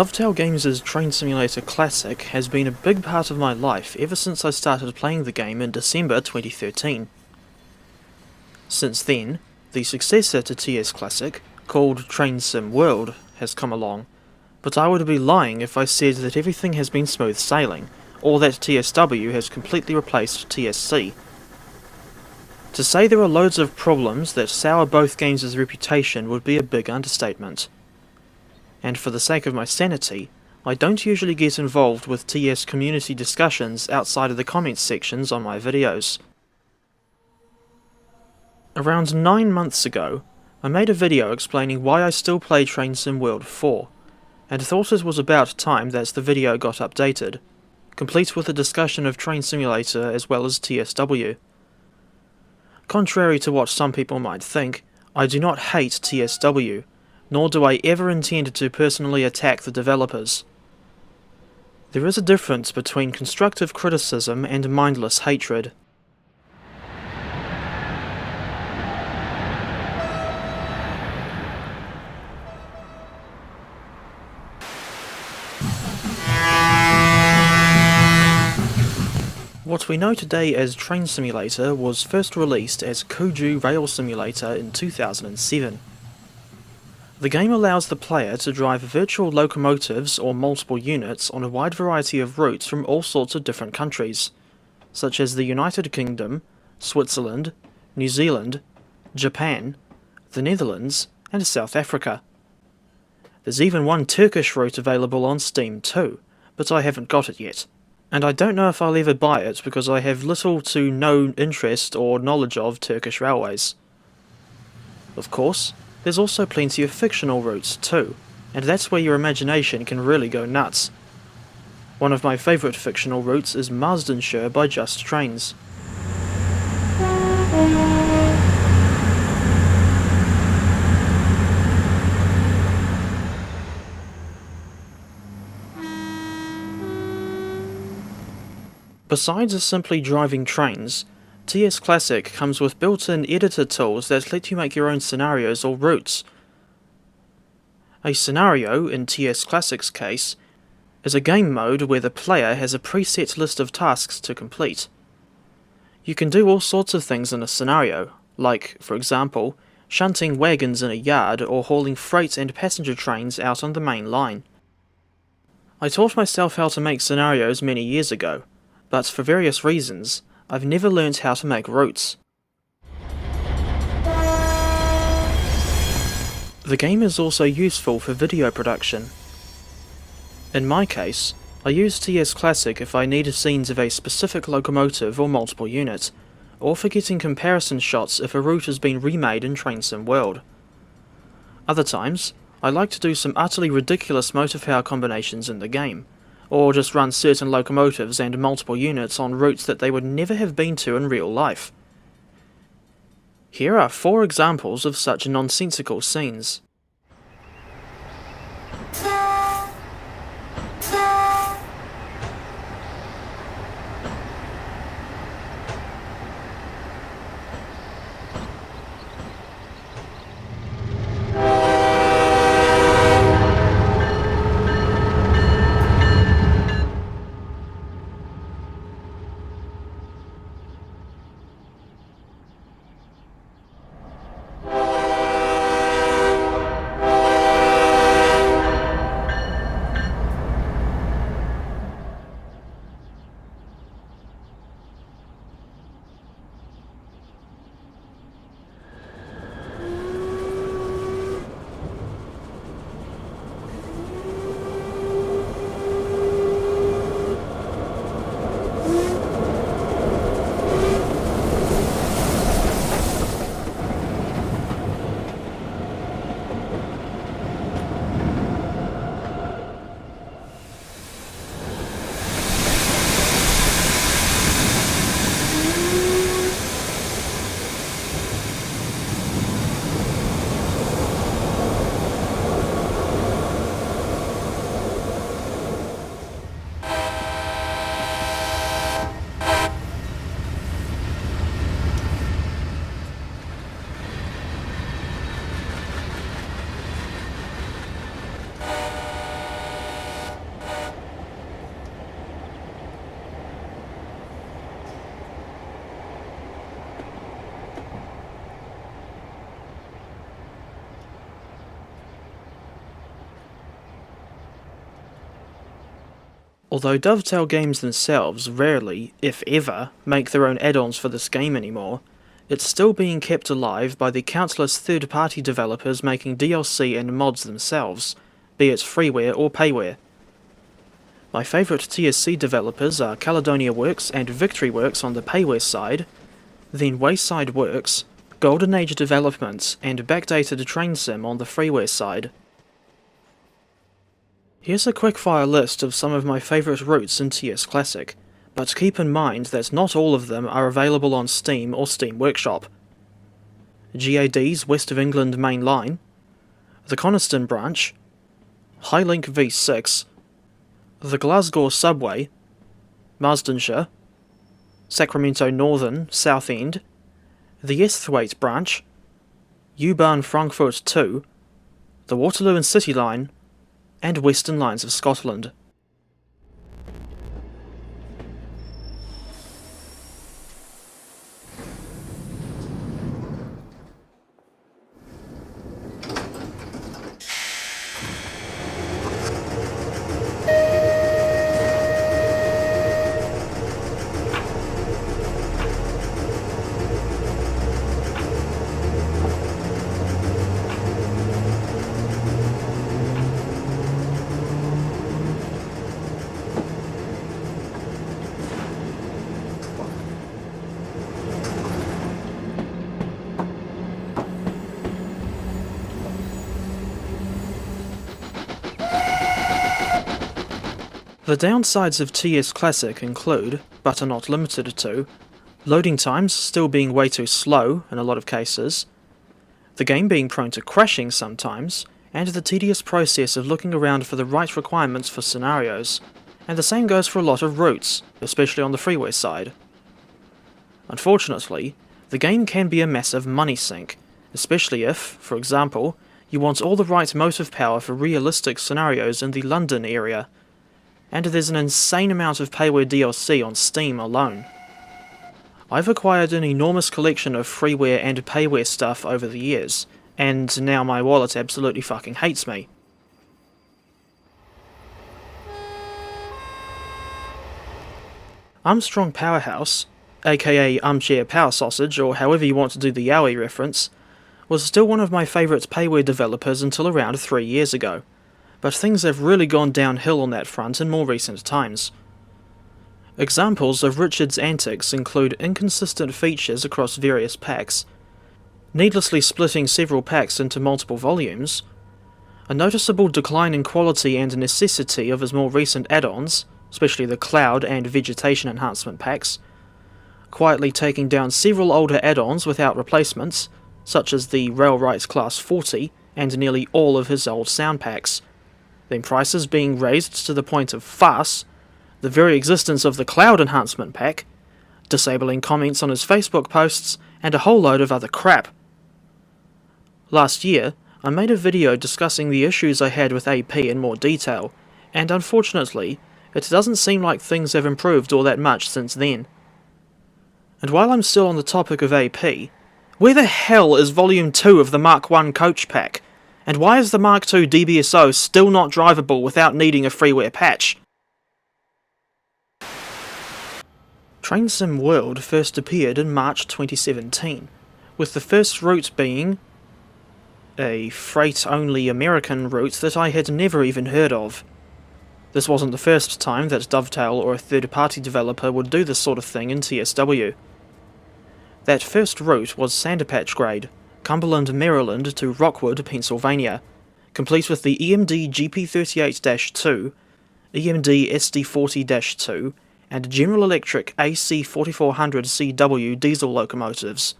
Dovetail Games' Train Simulator Classic has been a big part of my life ever since I started playing the game in December 2013. Since then, the successor to TS Classic, called Train Sim World, has come along, but I would be lying if I said that everything has been smooth sailing, or that TSW has completely replaced TSC. To say there are loads of problems that sour both games' reputation would be a big understatement. And for the sake of my sanity, I don't usually get involved with TS community discussions outside of the comments sections on my videos. Around 9 months ago, I made a video explaining why I still play Train Sim World 4, and thought it was about time that the video got updated, complete with a discussion of Train Simulator as well as TSW. Contrary to what some people might think, I do not hate TSW, nor do I ever intend to personally attack the developers. There is a difference between constructive criticism and mindless hatred. What we know today as Train Simulator was first released as Kuju Rail Simulator in 2007. The game allows the player to drive virtual locomotives or multiple units on a wide variety of routes from all sorts of different countries, such as the United Kingdom, Switzerland, New Zealand, Japan, the Netherlands, and South Africa. There's even one Turkish route available on Steam too, but I haven't got it yet. And I don't know if I'll ever buy it because I have little to no interest or knowledge of Turkish railways. Of course, there's also plenty of fictional routes too, and that's where your imagination can really go nuts. One of my favourite fictional routes is Marsdenshire by Just Trains. Besides simply driving trains, TS Classic comes with built-in editor tools that let you make your own scenarios or routes. A scenario, in TS Classic's case, is a game mode where the player has a preset list of tasks to complete. You can do all sorts of things in a scenario, like, for example, shunting wagons in a yard or hauling freight and passenger trains out on the main line. I taught myself how to make scenarios many years ago, but for various reasons, I've never learnt how to make routes. The game is also useful for video production. In my case, I use TS Classic if I need scenes of a specific locomotive or multiple unit, or for getting comparison shots if a route has been remade in Train Sim World. Other times, I like to do some utterly ridiculous motive power combinations in the game, or just run certain locomotives and multiple units on routes that they would never have been to in real life. Here are 4 examples of such nonsensical scenes. Although Dovetail Games themselves rarely, if ever, make their own add-ons for this game anymore, it's still being kept alive by the countless third-party developers making DLC and mods themselves, be it freeware or payware. My favourite TSC developers are Caledonia Works and Victory Works on the payware side, then Wayside Works, Golden Age Developments and Backdated Train Sim on the freeware side. Here's a quickfire list of some of my favourite routes in TS Classic, but keep in mind that not all of them are available on Steam or Steam Workshop. GAD's West of England Main Line, the Coniston Branch, Highlink V6, the Glasgow Subway, Marsdenshire, Sacramento Northern South End, the Esthwaite Branch, U-Bahn Frankfurt 2, the Waterloo and City Line, and Western Lines of Scotland. The downsides of TS Classic include, but are not limited to, loading times still being way too slow in a lot of cases, the game being prone to crashing sometimes, and the tedious process of looking around for the right requirements for scenarios, and the same goes for a lot of routes, especially on the freeway side. Unfortunately, the game can be a massive money sink, especially if, for example, you want all the right motive power for realistic scenarios in the London area, and there's an insane amount of payware DLC on Steam alone. I've acquired an enormous collection of freeware and payware stuff over the years, and now my wallet absolutely fucking hates me. Armstrong Powerhouse, aka Armchair Power Sausage or however you want to do the Yowie reference, was still one of my favourite payware developers until around 3 years ago. But things have really gone downhill on that front in more recent times. Examples of Richard's antics include inconsistent features across various packs, needlessly splitting several packs into multiple volumes, a noticeable decline in quality and necessity of his more recent add-ons, especially the Cloud and Vegetation Enhancement packs, quietly taking down several older add-ons without replacements, such as the Railright Class 40 and nearly all of his old sound packs, then prices being raised to the point of farce, the very existence of the Cloud Enhancement pack, disabling comments on his Facebook posts, and a whole load of other crap. Last year, I made a video discussing the issues I had with AP in more detail, and unfortunately, it doesn't seem like things have improved all that much since then. And while I'm still on the topic of AP, where the hell is Volume 2 of the Mark I Coach Pack? And why is the Mark II DBSO still not drivable without needing a freeware patch? Train Sim World first appeared in March 2017, with the first route being a freight-only American route that I had never even heard of. This wasn't the first time that Dovetail or a third-party developer would do this sort of thing in TSW. That first route was Sanderpatch grade, Cumberland, Maryland to Rockwood, Pennsylvania, complete with the EMD GP38-2, EMD SD40-2, and General Electric AC4400CW diesel locomotives.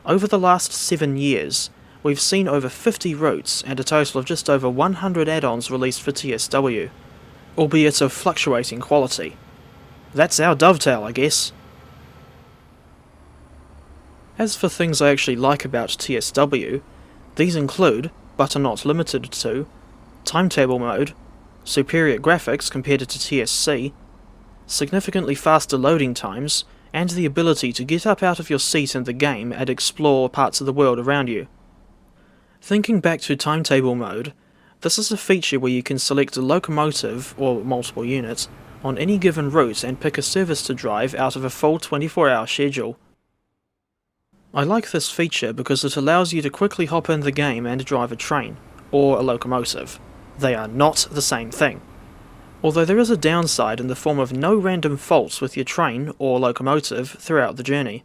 Over the last 7 years, we've seen over 50 routes and a total of just over 100 add-ons released for TSW, albeit of fluctuating quality. That's our Dovetail, I guess. As for things I actually like about TSW, these include, but are not limited to, timetable mode, superior graphics compared to TSC, significantly faster loading times, and the ability to get up out of your seat in the game and explore parts of the world around you. Thinking back to timetable mode, This is a feature where you can select a locomotive, or multiple units, on any given route and pick a service to drive out of a full 24-hour schedule. I like this feature because it allows you to quickly hop in the game and drive a train, or a locomotive. They are not the same thing. Although there is a downside in the form of no random faults with your train or locomotive throughout the journey.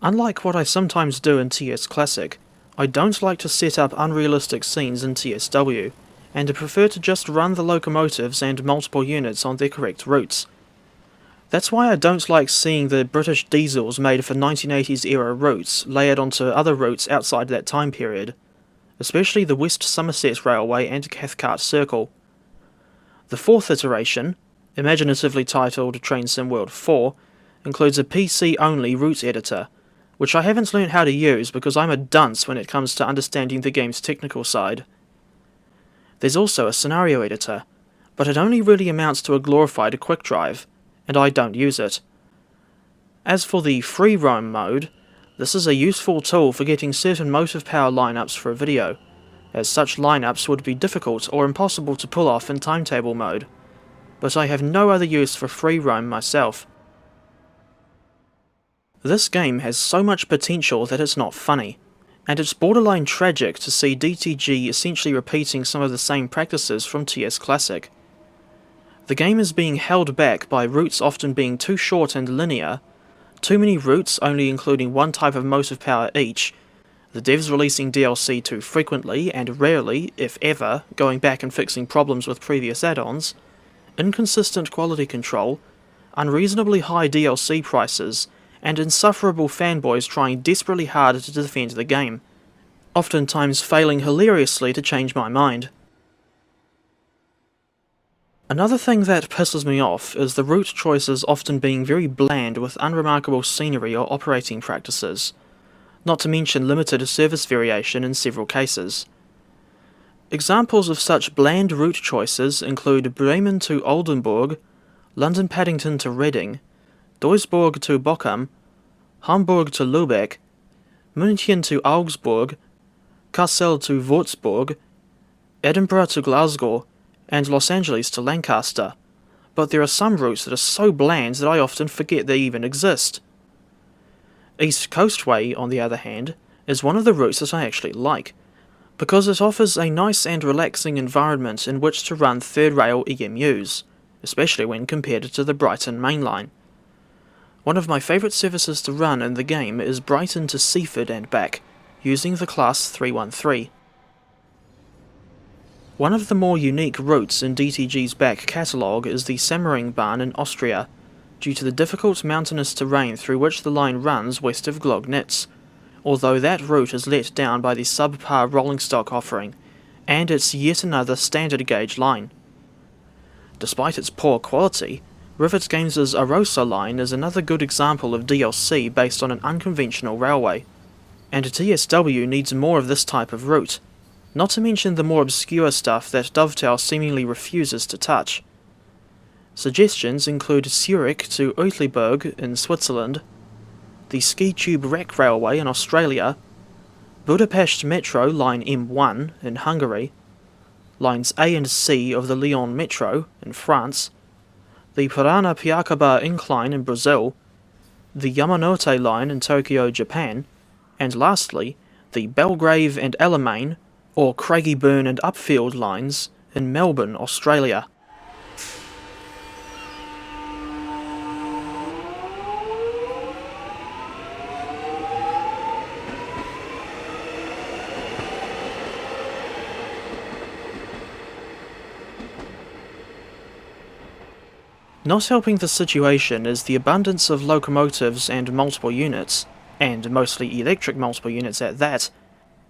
Unlike what I sometimes do in TS Classic, I don't like to set up unrealistic scenes in TSW, and I prefer to just run the locomotives and multiple units on their correct routes. That's why I don't like seeing the British diesels made for 1980s era routes layered onto other routes outside that time period, especially the West Somerset Railway and Cathcart Circle. The fourth iteration, imaginatively titled Train Sim World 4, includes a PC-only route editor, which I haven't learned how to use because I'm a dunce when it comes to understanding the game's technical side. There's also a scenario editor, but it only really amounts to a glorified quick drive, and I don't use it. As for the free roam mode, this is a useful tool for getting certain motive power lineups for a video, as such lineups would be difficult or impossible to pull off in timetable mode, but I have no other use for free roam myself. This game has so much potential that it's not funny, and it's borderline tragic to see DTG essentially repeating some of the same practices from TS Classic. The game is being held back by routes often being too short and linear, too many routes only including one type of motive power each, the devs releasing DLC too frequently and rarely, if ever, going back and fixing problems with previous add-ons, inconsistent quality control, unreasonably high DLC prices, and insufferable fanboys trying desperately hard to defend the game, oftentimes failing hilariously to change my mind. Another thing that pisses me off is the route choices often being very bland with unremarkable scenery or operating practices, not to mention limited service variation in several cases. Examples of such bland route choices include Bremen to Oldenburg, London Paddington to Reading, Duisburg to Bochum, Hamburg to Lübeck, München to Augsburg, Kassel to Würzburg, Edinburgh to Glasgow, and Los Angeles to Lancaster, but there are some routes that are so bland that I often forget they even exist. East Coastway, on the other hand, is one of the routes that I actually like, because it offers a nice and relaxing environment in which to run third rail EMUs, especially when compared to the Brighton Main Line. One of my favourite services to run in the game is Brighton to Seaford and back, using the class 313. One of the more unique routes in DTG's back catalogue is the Semmeringbahn in Austria, due to the difficult mountainous terrain through which the line runs west of Glognitz, although that route is let down by the subpar rolling stock offering, and it's yet another standard gauge line. Despite its poor quality, Rivet Games' Arosa line is another good example of DLC based on an unconventional railway, and TSW needs more of this type of route, not to mention the more obscure stuff that Dovetail seemingly refuses to touch. Suggestions include Zurich to Uetliberg in Switzerland, the Ski Tube Rack Railway in Australia, Budapest Metro Line M1 in Hungary, Lines A and C of the Lyon Metro in France, the Paranapiacaba Incline in Brazil, the Yamanote Line in Tokyo, Japan, and lastly, the Belgrave and Alamein, or Craigieburn and Upfield lines in Melbourne, Australia. Not helping the situation is the abundance of locomotives and multiple units, and mostly electric multiple units at that,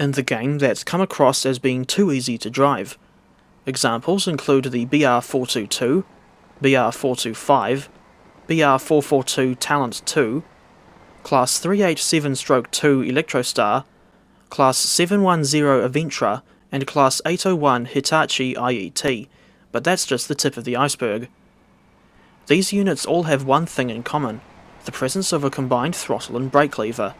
in the game that come across as being too easy to drive. Examples include the BR422, BR425, BR442 Talent 2, Class 387-2 Electrostar, Class 710 Aventra, and Class 801 Hitachi IET, but that's just the tip of the iceberg. These units all have one thing in common: the presence of a combined throttle and brake lever,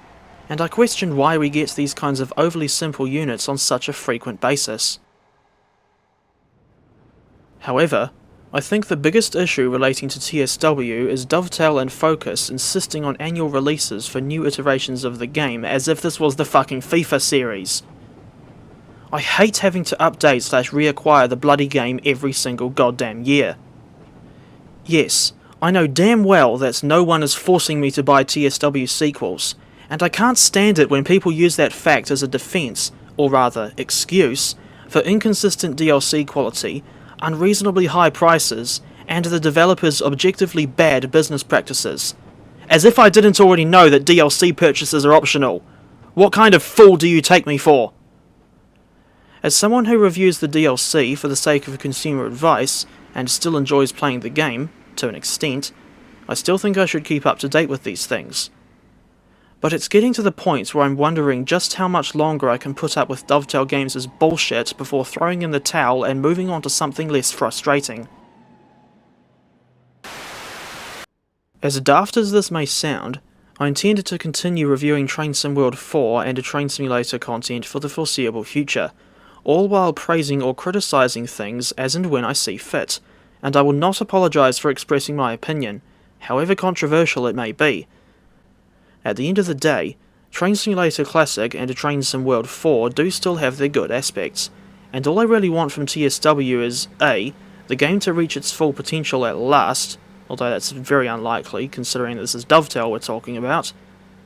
and I question why we get these kinds of overly simple units on such a frequent basis. However, I think the biggest issue relating to TSW is Dovetail and Focus insisting on annual releases for new iterations of the game as if this was the fucking FIFA series. I hate having to update/reacquire the bloody game every single goddamn year. Yes, I know damn well that no one is forcing me to buy TSW sequels, and I can't stand it when people use that fact as a defense, or rather, excuse, for inconsistent DLC quality, unreasonably high prices, and the developers' objectively bad business practices. As if I didn't already know that DLC purchases are optional. What kind of fool do you take me for? As someone who reviews the DLC for the sake of consumer advice, and still enjoys playing the game, to an extent, I still think I should keep up to date with these things. But it's getting to the point where I'm wondering just how much longer I can put up with Dovetail Games' bullshit before throwing in the towel and moving on to something less frustrating. As daft as this may sound, I intended to continue reviewing Train Sim World 4 and Train Simulator content for the foreseeable future, all while praising or criticising things as and when I see fit, and I will not apologise for expressing my opinion, however controversial it may be. At the end of the day, Train Simulator Classic and Train Sim World 4 do still have their good aspects, and all I really want from TSW is A, the game to reach its full potential at last, although that's very unlikely considering this is Dovetail we're talking about,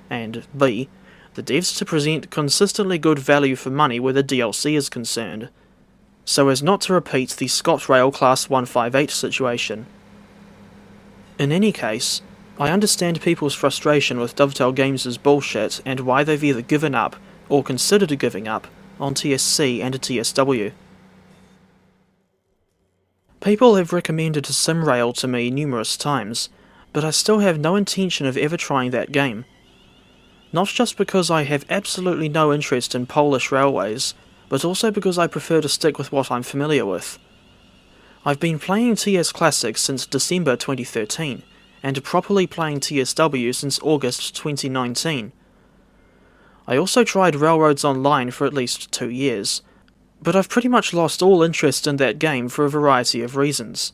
and B, the devs to present consistently good value for money where the DLC is concerned, so as not to repeat the ScotRail Class 158 situation. In any case, I understand people's frustration with Dovetail Games' bullshit and why they've either given up, or considered giving up, on TSC and TSW. People have recommended SimRail to me numerous times, but I still have no intention of ever trying that game. Not just because I have absolutely no interest in Polish railways, but also because I prefer to stick with what I'm familiar with. I've been playing TS Classic since December 2013, and properly playing TSW since August 2019. I also tried Railroads Online for at least 2 years, but I've pretty much lost all interest in that game for a variety of reasons.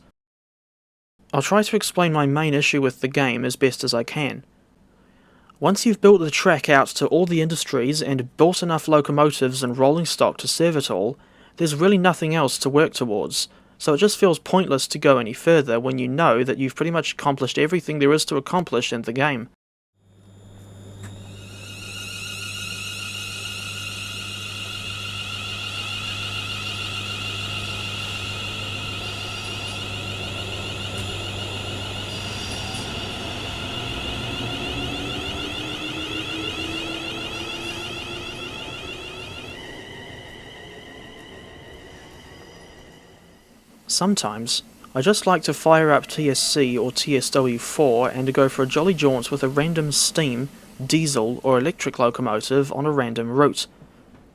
I'll try to explain my main issue with the game as best as I can. Once you've built the track out to all the industries and built enough locomotives and rolling stock to serve it all, there's really nothing else to work towards, so it just feels pointless to go any further when you know that you've pretty much accomplished everything there is to accomplish in the game. Sometimes, I just like to fire up TSC or TSW4 and to go for a jolly jaunt with a random steam, diesel or electric locomotive on a random route.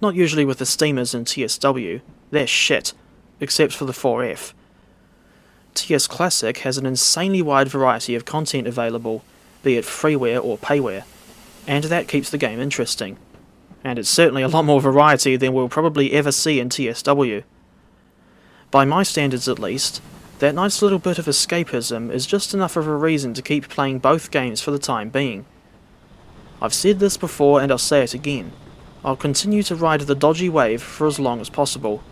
Not usually with the steamers in TSW, they're shit, except for the 4F. TS Classic has an insanely wide variety of content available, be it freeware or payware, and that keeps the game interesting. And it's certainly a lot more variety than we'll probably ever see in TSW. By my standards at least, that nice little bit of escapism is just enough of a reason to keep playing both games for the time being. I've said this before and I'll say it again. I'll continue to ride the dodgy wave for as long as possible.